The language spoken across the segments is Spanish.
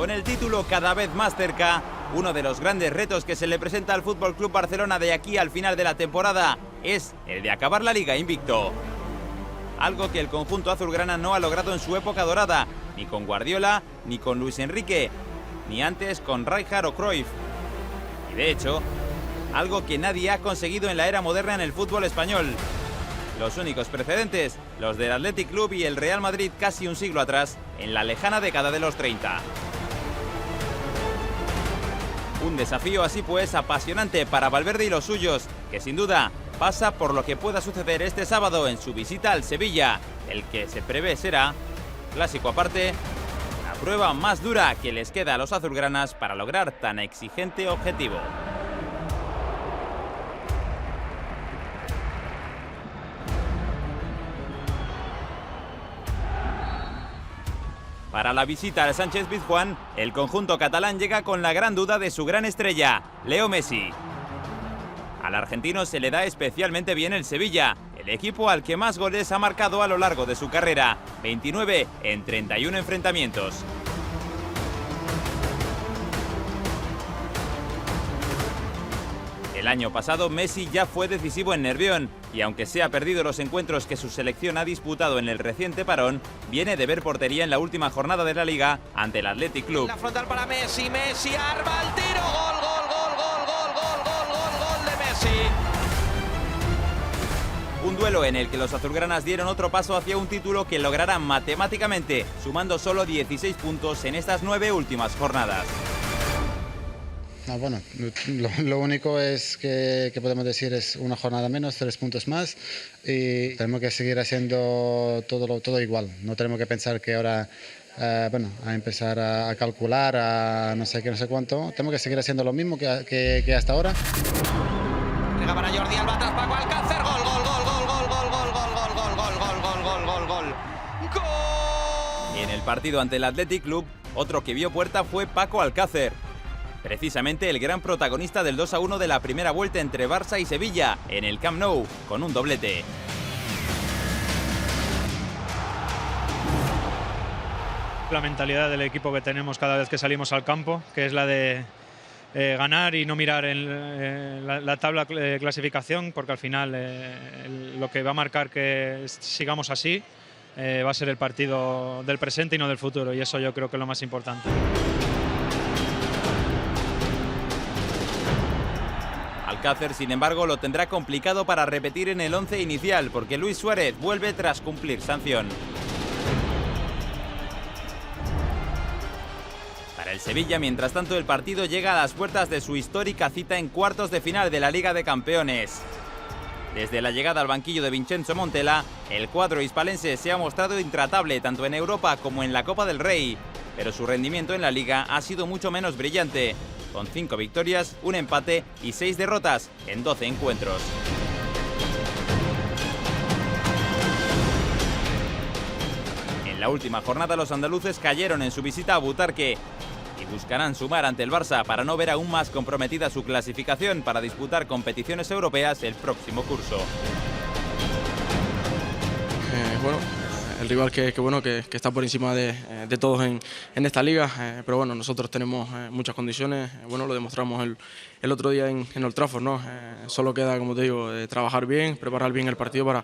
Con el título cada vez más cerca, uno de los grandes retos que se le presenta al Fútbol Club Barcelona de aquí al final de la temporada es el de acabar la Liga invicto. Algo que el conjunto azulgrana no ha logrado en su época dorada, ni con Guardiola, ni con Luis Enrique, ni antes con Rijkaard o Cruyff. Y de hecho, algo que nadie ha conseguido en la era moderna en el fútbol español. Los únicos precedentes, los del Athletic Club y el Real Madrid casi un siglo atrás, en la lejana década de los 30. Un desafío así pues apasionante para Valverde y los suyos, que sin duda pasa por lo que pueda suceder este sábado en su visita al Sevilla, el que se prevé será, clásico aparte, la prueba más dura que les queda a los azulgranas para lograr tan exigente objetivo. Para la visita al Sánchez-Pizjuán, el conjunto catalán llega con la gran duda de su gran estrella, Leo Messi. Al argentino se le da especialmente bien el Sevilla, el equipo al que más goles ha marcado a lo largo de su carrera, 29 en 31 enfrentamientos. El año pasado Messi ya fue decisivo en Nervión y aunque se ha perdido los encuentros que su selección ha disputado en el reciente parón, viene de ver portería en la última jornada de la Liga ante el Athletic Club. La frontal para Messi, Messi arma el tiro, gol de Messi. Un duelo en el que los azulgranas dieron otro paso hacia un título que lograrán matemáticamente, sumando solo 16 puntos en estas 9 últimas jornadas. No, bueno, lo único es que podemos decir es una jornada menos, 3 puntos más y tenemos que seguir haciendo todo igual. No tenemos que pensar que ahora a empezar a calcular, a no sé qué, no sé cuánto. Tenemos que seguir haciendo lo mismo que hasta ahora. Llega para Jordi Alba, tras Paco Alcácer, gol. Y en el partido ante el Athletic Club, otro que vio puerta fue Paco Alcácer. Precisamente el gran protagonista del 2-1 de la primera vuelta entre Barça y Sevilla, en el Camp Nou, con un doblete. La mentalidad del equipo que tenemos cada vez que salimos al campo, que es la de ganar y no mirar en la tabla de clasificación, porque al final lo que va a marcar que sigamos así va a ser el partido del presente y no del futuro, y eso yo creo que es lo más importante. Alcácer, sin embargo, lo tendrá complicado para repetir en el 11 inicial, porque Luis Suárez vuelve tras cumplir sanción. Para el Sevilla, mientras tanto, el partido llega a las puertas de su histórica cita en cuartos de final de la Liga de Campeones. Desde la llegada al banquillo de Vincenzo Montella, el cuadro hispalense se ha mostrado intratable tanto en Europa como en la Copa del Rey, pero su rendimiento en la Liga ha sido mucho menos brillante, con 5 victorias, un empate y 6 derrotas en 12 encuentros. En la última jornada los andaluces cayeron en su visita a Butarque y buscarán sumar ante el Barça para no ver aún más comprometida su clasificación para disputar competiciones europeas el próximo curso. El rival que está por encima de todos en esta liga, pero bueno, nosotros tenemos muchas condiciones, lo demostramos el otro día en Old Trafford, ¿no? Solo queda, como te digo, trabajar bien, preparar bien el partido para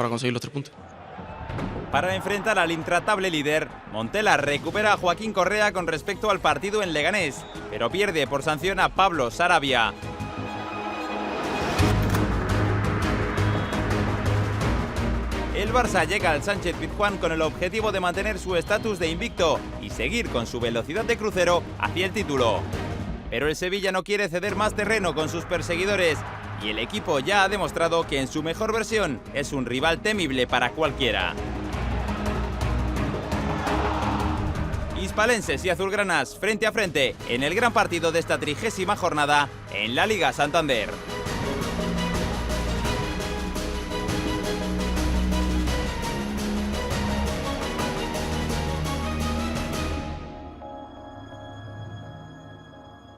conseguir los 3 puntos. Para enfrentar al intratable líder, Montella recupera a Joaquín Correa con respecto al partido en Leganés, pero pierde por sanción a Pablo Sarabia. El Barça llega al Sánchez-Pizjuán con el objetivo de mantener su estatus de invicto y seguir con su velocidad de crucero hacia el título. Pero el Sevilla no quiere ceder más terreno con sus perseguidores y el equipo ya ha demostrado que en su mejor versión es un rival temible para cualquiera. Hispalenses y azulgranas frente a frente en el gran partido de esta 30ª jornada en la Liga Santander.